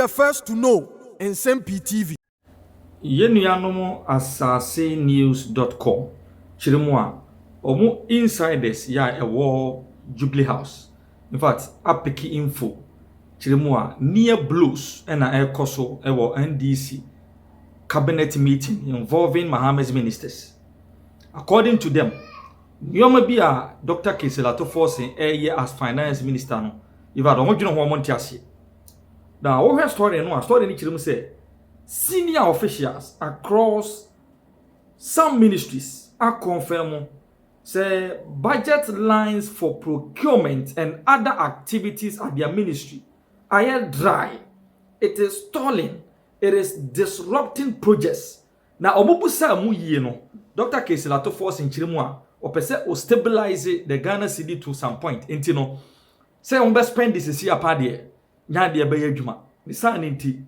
the first to know. Nsem-Pii TV. Yenuanom asase news.com. Chirimwa, omo insiders ya ewo Jubilee House. In fact, apiki info. Chirimwa near bl0ws ena ekoso ewo NDC cabinet meeting involving Mahama's ministers. According to them, Nyoma bi a Dr. Keselato forcing as finance minister no. If I don't know what montiasi. Now, what story no? Story ni chirim say senior officials across some ministries are confirming say budget lines for procurement and other activities at their ministry are dry. It is stalling. It is disrupting projects. Now, omubusa mu yie no. Dr. Keselato force in Chirimwa opese o stabilize the Ghana cedi to some point. Inti no say on best spend this year apart nya de be adwuma. Ni san inti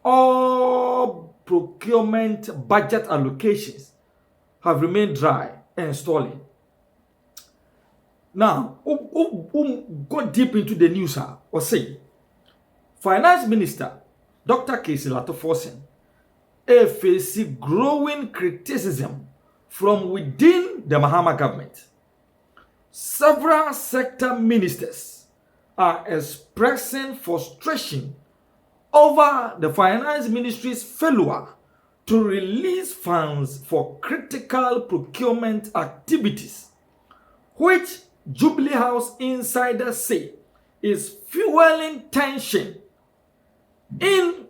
all procurement budget allocations have remained dry and stalling. Now, go deep into the news or say Finance Minister Dr. Keselato Forcing facing growing criticism from within the Mahama government. Several sector ministers are expressing frustration over the finance ministry's failure to release funds for critical procurement activities, which Jubilee House insiders say is fueling tension in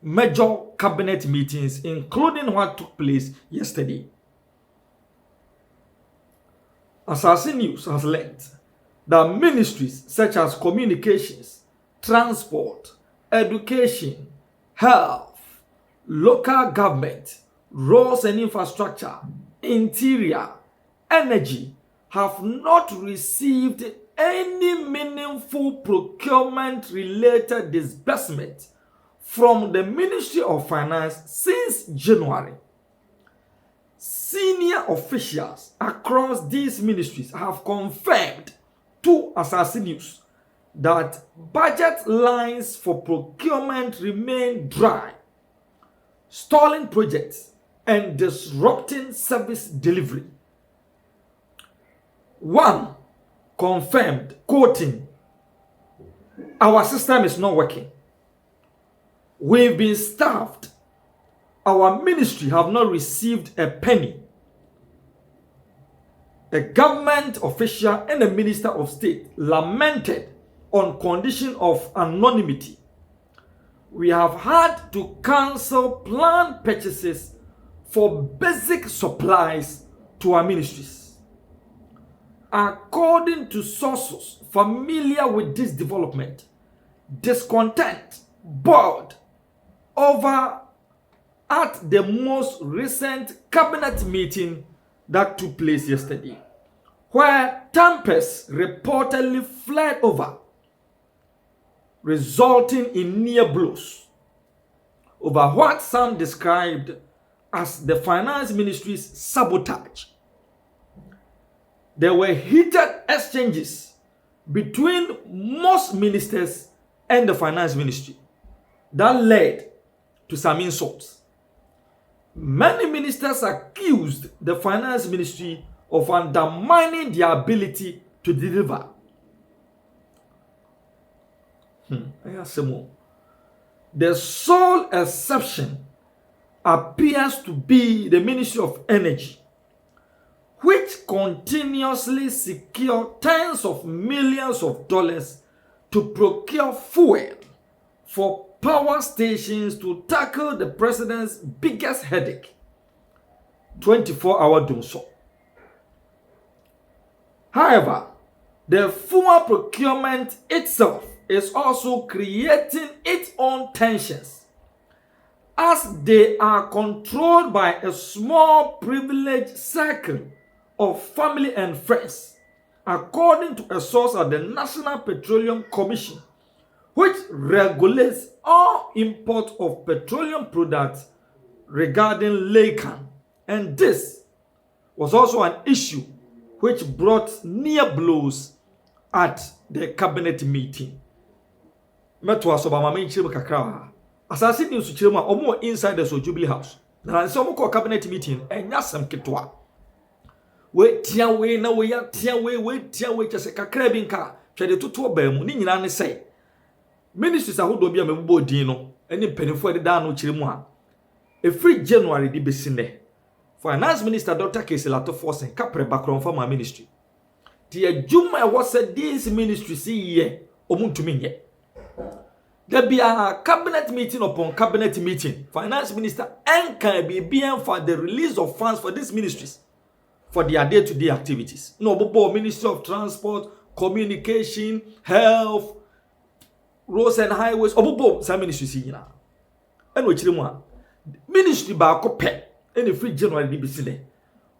major cabinet meetings, including what took place yesterday. Assassin News has learned that ministries such as communications, transport, education, health, local government, roads and infrastructure, interior, energy have not received any meaningful procurement-related disbursement from the Ministry of Finance since January. Senior officials across these ministries have confirmed to Assassin News that budget lines for procurement remain dry, stalling projects and disrupting service delivery. One confirmed, quoting, "Our system is not working. We've been starved. Our ministry have not received a penny." A government official and a minister of state lamented on condition of anonymity. "We have had to cancel planned purchases for basic supplies to our ministries." According to sources familiar with this development, discontent boiled over at the most recent cabinet meeting that took place yesterday, where tempers reportedly fled over, resulting in near bl0ws over what some described as the finance ministry's sabotage. There were heated exchanges between most ministers and the finance ministry that led to some insults. Many ministers accused the finance ministry of undermining their ability to deliver. The sole exception appears to be the Ministry of Energy, which continuously secure tens of millions of dollars to procure fuel for power stations to tackle the president's biggest headache, 24-hour doomsday. However, the fuel procurement itself is also creating its own tensions, as they are controlled by a small privileged circle of family and friends, according to a source at the National Petroleum Commission, which regulates all import of petroleum products regarding LACAN. And this was also an issue which brought near bl0ws at the cabinet meeting. meto asoba mama nchire kakra asase news chire mu a omo insiders o Jubilee House na nse omo ko cabinet meeting enya sem ketwa we tia we na we ya tia we tia we chese kakra bi nka twede toto ba mu ni nyina ne sei ministries ahodo bi a mebubo din no eni penifo de da no chire mu a every January di besine finance minister Dr. Keselato Forsen kapre background for my ministry the adwuma e was this ministry see ye omuntumi nye there be a cabinet meeting upon cabinet meeting finance minister can be for the release of funds for these ministries for their day-to-day activities no bobo Ministry of Transport, Communication, Health, Roads and Highways obobo some ministries see na and we chire mu a ministry ba ko pe any free January di bisine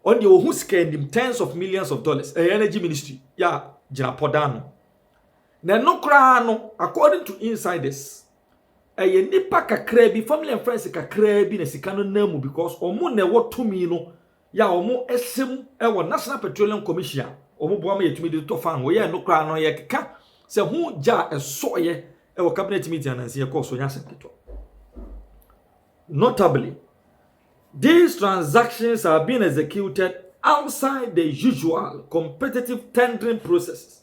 on the who spend him tens of millions of dollars energy ministry ya jina podano na no kra no according to insiders nipa kakra bi family and friends kakra bi na sika no namu because omo na wotumi no ya omo esem e National Petroleum Commission omo boa ma yetumi de to fan wo ye no kra no ye keka se hu ja eso ye e cabinet meeting ananse ye course onya seketo. Notably, these transactions are being executed outside the usual competitive tendering processes,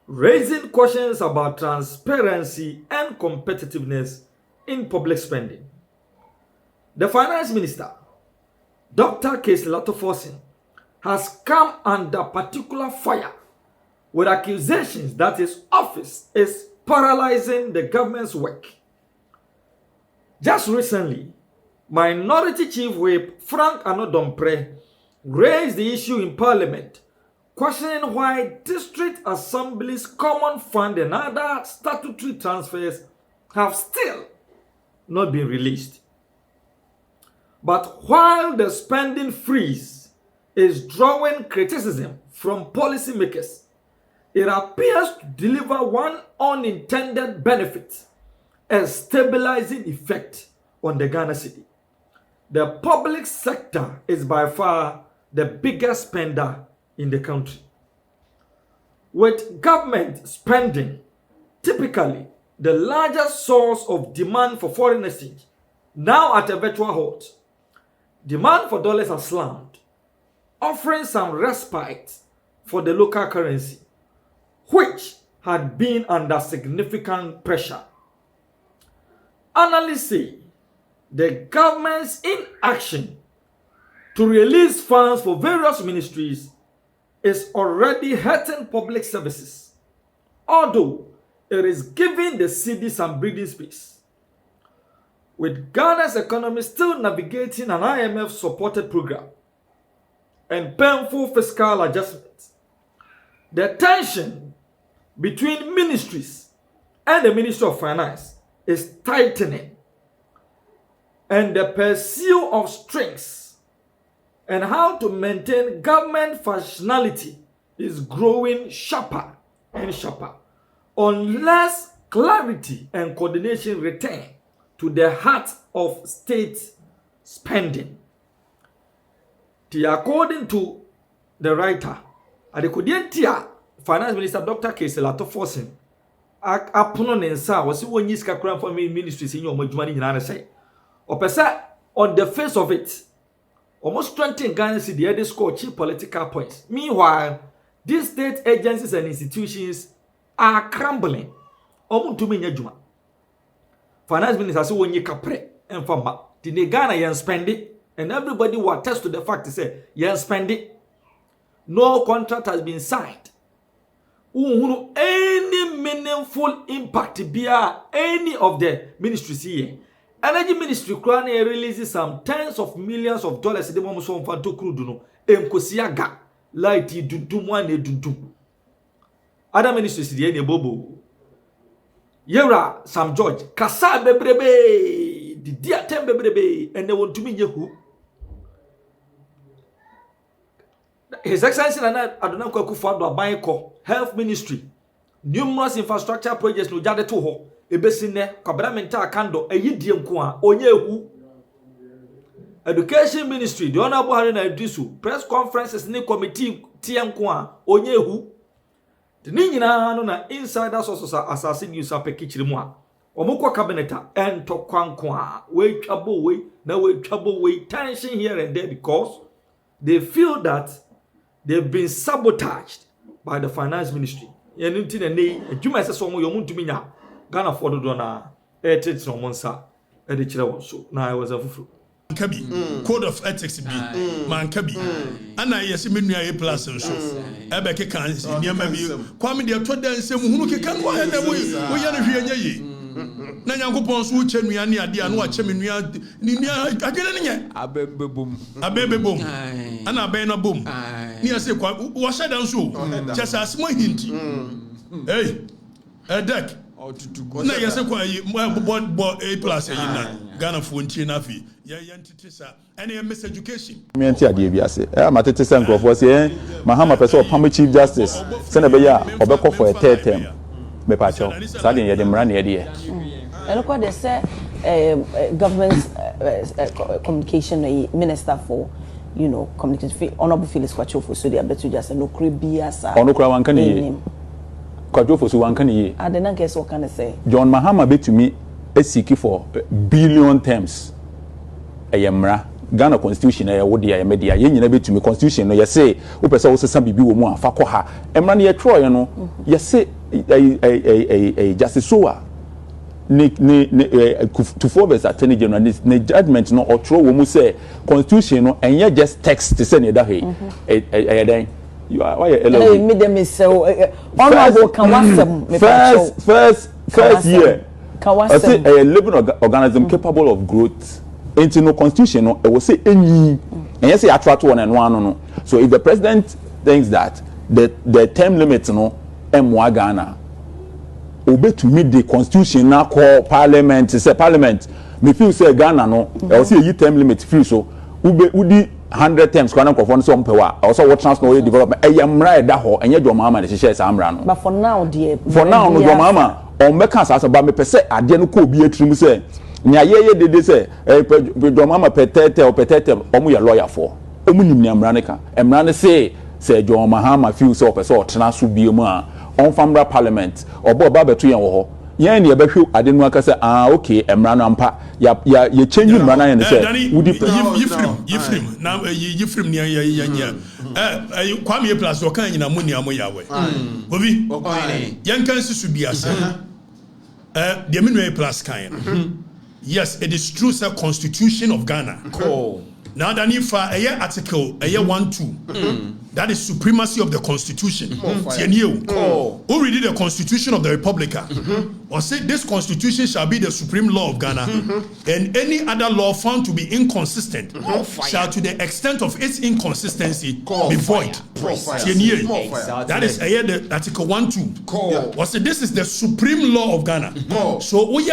raising questions about transparency and competitiveness in public spending. The finance minister, Dr. Keselato Forsen, has come under particular fire with accusations that his office is paralyzing the government's work. Just recently, Minority Chief Whip Frank Anodompre raised the issue in Parliament, questioning why district assemblies, common fund and other statutory transfers have still not been released. But while the spending freeze is drawing criticism from policymakers, it appears to deliver one unintended benefit, a stabilizing effect on the Ghana city. The public sector is by far the biggest spender in the country. With government spending typically the largest source of demand for foreign exchange now at a virtual halt, demand for dollars has slammed, offering some respite for the local currency, which had been under significant pressure. Analysts say the government's inaction to release funds for various ministries is already hurting public services, although it is giving the city some breathing space. With Ghana's economy still navigating an IMF-supported program and painful fiscal adjustments, the tension between ministries and the Ministry of Finance is tightening, and the pursuit of strengths and how to maintain government functionality is growing sharper and sharper unless clarity and coordination return to the heart of state spending. According to the writer, Adekodientia, Finance Minister Dr. Keselato Forsen, apono nensa wasi wonyi sika kran for ministries in your madwuma ni nyina na say opesa on the face of it almost 20 Ghana city they score cheap political points. Meanwhile, these state agencies and institutions are crumbling. Omuntumi nya dwuma. Finance Minister say wonyi kapre enfama the Ghana yen spend it, and everybody will attest to the fact say yen spend it. No contract has been signed. Any meaningful impact via any of the ministries here. Energy Ministry currently releases some tens of millions of dollars. The moment so far to crude no enkosiaga light dudum one dudum. Other ministries here ne bobo. Yera Sam George kasa bebrebe the dia tem bebrebe and they want to mean who. His Excellency Nana Adonai Kwaku-Addo Abayeko Health Ministry, numerous infrastructure projects no jade to ho ebesine kwabra mental kando eyidie nko a onye ehu. Education Ministry the Honorable Haruna Idrisu press conferences ni committee tie nko a onye ehu. The Nina no na insider sources are assassin news up a kitchen moi. Omoko cabineta and to kwankwa. We trouble way, now we trouble way tension here and there because they feel that they've been sabotaged by the finance ministry. Yeninti ne ne juma se so mo yomuntu minya Ghana for do na etits no monsa e de kire won so na I was a fufu Kabi code of ethics bi man kabi ana yesi menua e plus so ebe ke kan niam bi kwame de to dan nsem hunu ke kan kwa na wo ya no hwe anya yi na nyankopon so uche nua ne ade anu ache menua ni nua agene ne nye abebebom ana aben na bom ni ase kwa wo sha dan so chesa asmo hinti hey edek na yesi kwa yi bo a plus yi na Ghana for na fi ya yantitisa any miseducation me anti ade bi ase matete se nkrofo se Mahama person opam chief justice se na be ya obekọ for a third term me pa cho sa de ye de mra na ye de and look what they say government communication minister for communication honorable Felix Kwachofo so they betu just no kribia sa ono kra wan kan ye Kwachofo so wan kan ye ade na guess what can I say John Mahama betumi esiki for billion terms eyemra Ghana constitution e wo dia media ye nyina betumi constitution no ye say wo pese wo sesa bibi wo mu afa kọ ha emra na ye tro ye no ye say justice soa ni to for verse attorney general ni judgment no or tro wo mu say constitution no enye just text say ne da he dan you are why hey me dem so honorable kan wasem me first year I say a living organism capable of growth. Into no constitution, no, it will say any, and yes, I attract one and one, no. So if the president thinks that the term limit, no, M1 Ghana, obey to meet the constitution now call parliament. Say parliament, me feel say Ghana, no, I will say a term limit feel so. Udi 100 terms, Ghana conform some power. Also, what transnational development? I am right that ho, and yet your mama is shares Amran. But for now, dear, for now, no, your mama. On meka sasa ba me pese ade no ko bi atrim se nya ye dede se do mama petete omu ya lawyer for omu nim ni amra ne ka emra ne se John Mahama feel so pese o tena so bi mu a on famra parliament obo ba beto yen wo ho yen ne behwe ade no aka se okay emra no ampa ya change mra na yen se wudi yifrim na yifrim ni ya kwame plus o kan nyina muni amoyawe obi yan kan sisu biase the minwe plus kan yes it is true sir constitution of Ghana now then if article 1-2 that is supremacy of the constitution who read the constitution of the republic or say this constitution shall be the supreme law of Ghana and any other law found to be inconsistent shall to the extent of its inconsistency be void. That is the article 1-2 or say this is the supreme law of Ghana so we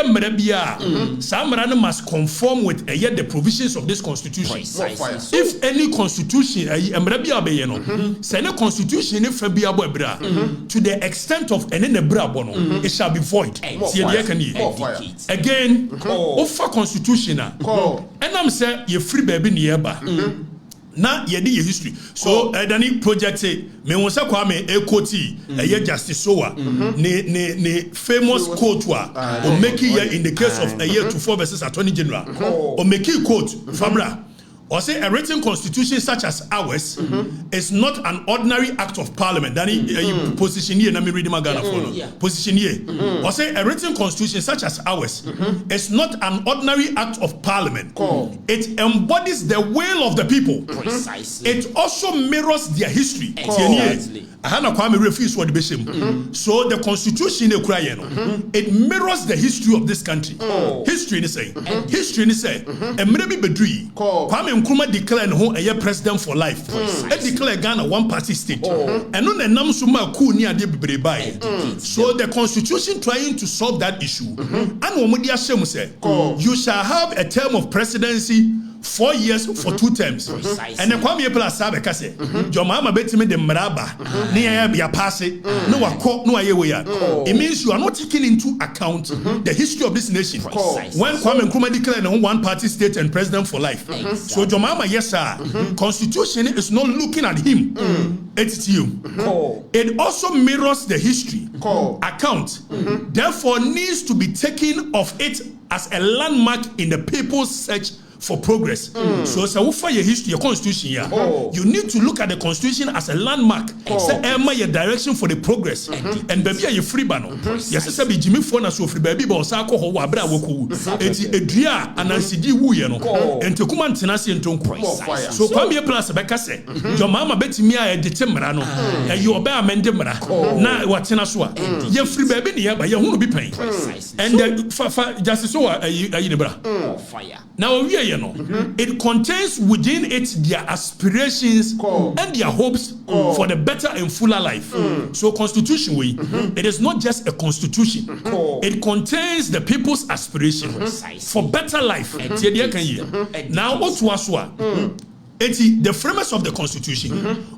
Samrana must conform with the provisions of this constitution. If any constitution say no constitution if be abra to the extent of any it shall be void. Again, offer constitution and I'm say you free baby nearby. Na ye di history so Dani project say me won say Kwame Ekoti justice soa ne famous quote o make here in the case of a year 24 versus attorney general o make quote Fabra or say a written constitution such as ours is not an ordinary act of parliament. Dani position here, let me read my Ghana for position here. Or say a written constitution such as ours is not an ordinary act of parliament. It embodies the will of the people. Precisely. It also mirrors their history. Exactly. So the constitution it mirrors the history of this country. History is saying Kwame Nkrumah declared who a president for life. It declared Ghana one party state. And no nam suma ku ni ade bebrebe. So the constitution trying to solve that issue. And womudia shemu say you shall have a term of presidency 4 years for 2 terms. And the Kwame Plus Sabekase, Jomama Betime de Maraba, near ya pass it, no court, no ayeweya. It means you are not taking into account the history of this nation. When Kwame Nkrumah declared a one-party state and president for life. So Jomama, yes sir, Constitution is not looking at him. It's you. It also mirrors the history account. Therefore, needs to be taken of it as a landmark in the people's search for progress. So for your history, your constitution here, you need to look at the constitution as a landmark. Say your direction for the progress. And baby, you free bano. Yes, say be Jimmy Fona so free baby, but osako ho wabra woku. Eti edria anansidi wu ye no. Enti kuma ntenase entonko. So Kwame Plus beka say, your mama betimi a edete mra no. You obe amende mra. Na watena so a. Ye free baby ne ya ba ye hunu bi pen. And just so ayi ne bra. Fire. Now we it contains within it their aspirations and their hopes for the better and fuller life. So constitution it is not just a constitution. It contains the people's aspirations for better life. Now what was the framers of the constitution,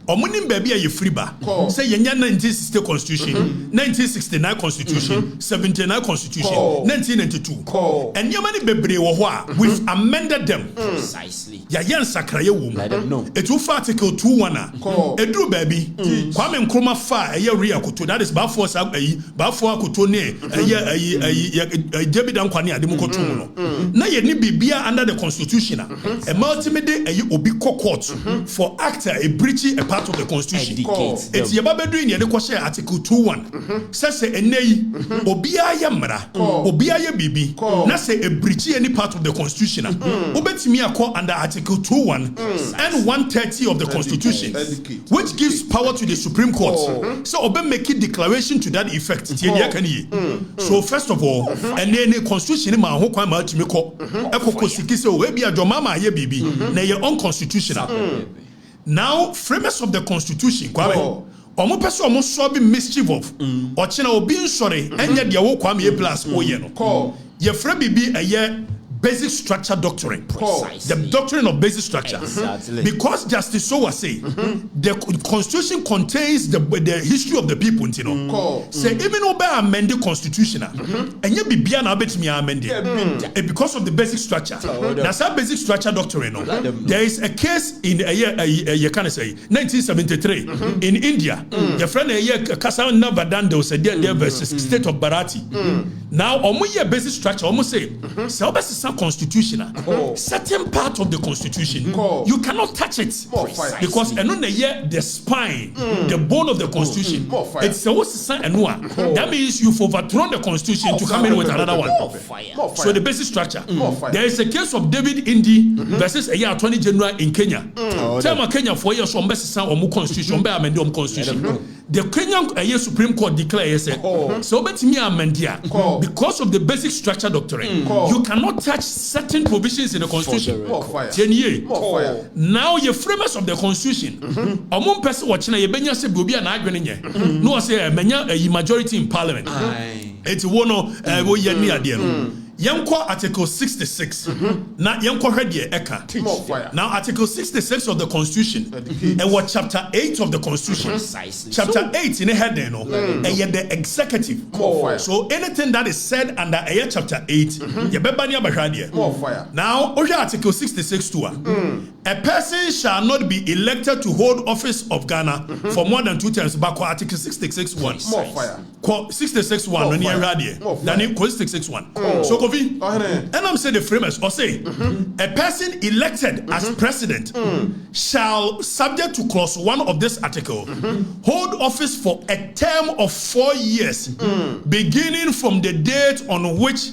omunim baby a friba, say yenya 1960 constitution, 1969 constitution, 79 constitution, 1992. And yamani bebre wo we've amended them. Precisely. Ya yan sakraye wom. Let them know. Etu article 21 edru baby, Kwame Nkrumah fa eye ria koto, that is ba for akoto ne eye David Ankwani ademu koto no. Na ye ni bibia under the constitution e multimede eye obi court for actor a breaching a part of the constitution. It's Yababe doing the question article 21. Says enei obia yamra, obia ye bibi, na say a breaching any part of the constitution. Obetimi akọ under article 21 and 130 of the constitution, which gives power to the Supreme Court. So obe make a declaration to that effect. So first of all, and then the constitution ma ho kwan ma timi ko ekoko sikise o ebi adwomama ye bibi na ye unconstitutional. Now, framers of the constitution, omo person omo so be mischief of or china obi sorry enya de wo Kwame Plus oye no ye fra bibi eye basic structure doctrine. The doctrine of basic structure. Because Justice Sowa say the constitution contains the history of the people, you know. Say even obey amend the constitution and you be bia na betimi amend it because of the basic structure. That's a basic structure doctrine. There is a case in you can say 1973 in India. Your friend Kasan Navadando said there versus state of Bharati. Now omo ye basic structure almost say constitutional, certain part of the constitution, you cannot touch it because the spine, the bone of the constitution, it's that means you've overthrown the constitution to come in with another one. So the basic structure. There is a case of David Indi versus a year Attorney General in Kenya. Tell Kenya 4 years on best constitution, constitution. The Kenyan Supreme Court declares so because of the basic structure doctrine, you cannot touch certain provisions in the constitution. Now, your framers of the constitution, among person watching a benya se bobia na adwene no say menya a majority in parliament. It's one of wo ye ni ade no. Yanko Article 66. Now Yanko Hedie Eka. Now Article 66 of the Constitution and what Chapter 8 of the Constitution. Chapter 8 in a head and the executive. So anything that is said under a Chapter 8, now Article 66 to a person shall not be elected to hold office of Ghana for more than 2 terms. Back Article 66(1). 66(1) on here radio. Then 66(1). So and I'm saying the framers or say a person elected as president shall, subject to clause 1 of this article, hold office for a term of 4 years, beginning from the date on which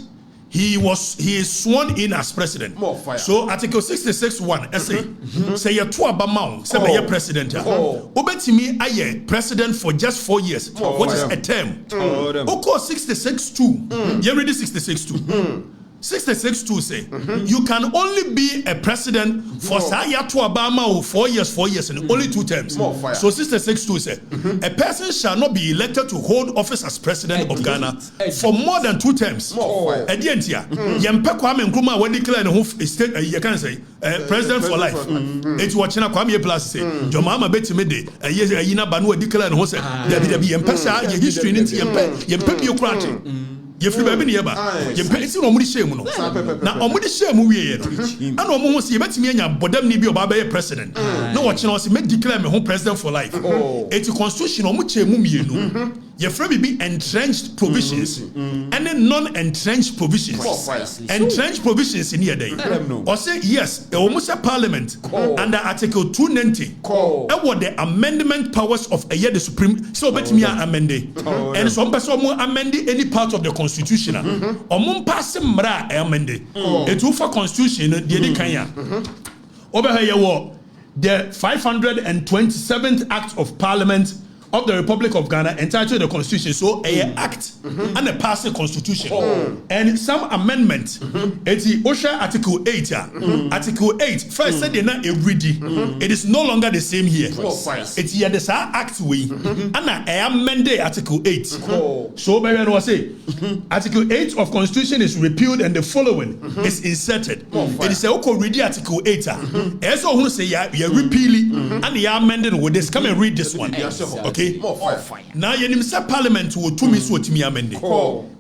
he is sworn in as president. So Article 66(1) say you to abamount say be president. Obetimi aye president for just 4 years, which is a term. Oko 66(2). You read 66(2). 66 say you can only be a president for Sayatu Obama 4 years and only 2 terms. So 66 say a person shall not be elected to hold office as president of Ghana for more than 2 terms. Edientia Yempe Kwame Nkrumah when declare who state you can say president for life. It's watching Kwame plus say your mama betime de yina banu declare who say there be Yempe sa your history into Yempe bureaucratic. Yefri baby ne yeba yempe isi no omudi shame no na omudi shame wiye no ana omo ho se yebetimi anya bodam ni bi oba be president na wo kire o se me declare me home president for life eti constitution omo chemu mienu yefri be entrenched provisions and non-entrenched provisions. Entrenched provisions in here day or say yes e omo say parliament under article 290 e what the amendment powers of a year the supreme so betimi amende and some person mo amend any part of the constitution omum pass mra amende etu for constitution de di kan ya obehaye wo the 527th act of parliament of the Republic of Ghana entitled the Constitution. So a act and a passing constitution and some amendment. It's OSHA Article 8. Article 8 first said they're not every day. It is no longer the same here. It's here the act way and I amended Article 8. So baby was say Article 8 of Constitution is repealed and the following is inserted. It is a read Article 8. Also who say you repeal and you amended with this. Come and read this one. Okay. Now you say parliament will to me so timi amende.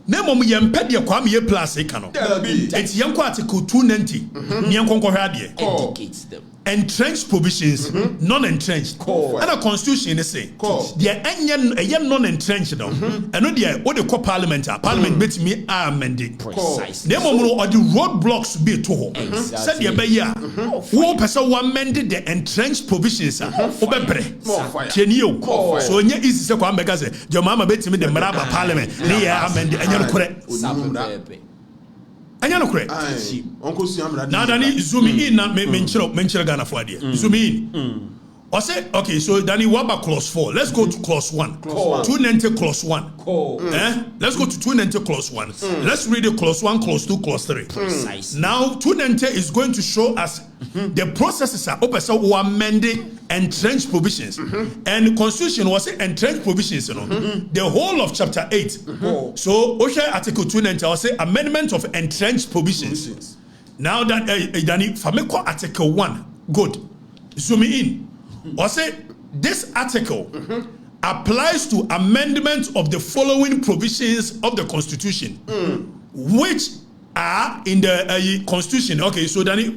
Na mom yempe de kwame ye plus e kano. It's yanko article 290. Ni yanko hwa de. Indicates them. Entrenched provisions, non-entrenched. And a constitution is say, the onion non-entrenched now. And no dear, what the parliament bet me are amended. Precisely. Them or the roadblocks be to home. Said the Abaya, who person one amended the entrenched provisions. Obebre. Can you? So when you is a one because your mama bet me the Maraba parliament. They are amended and you're correct. Anya no correct. Now Danny zoom in na menchiro Ghana for there. Zoom in. I say okay, so Danny what about clause 4? Let's go to clause 1. 290 clause 1. Let's go to 290 clause 1. Let's read the clause 1, clause 2, clause 3. Now 290 is going to show us the processes are open so we amending entrenched provisions. And the constitution was entrenched provisions, you know. The whole of chapter 8. So OSHA article 290 I say amendment of entrenched provisions. Now that Danny Fameko article 1. Good. Zoom in. I say this article applies to amendment of the following provisions of the constitution, which are in the constitution. Okay, so then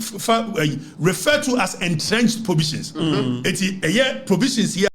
refer to as entrenched provisions. It's provisions here.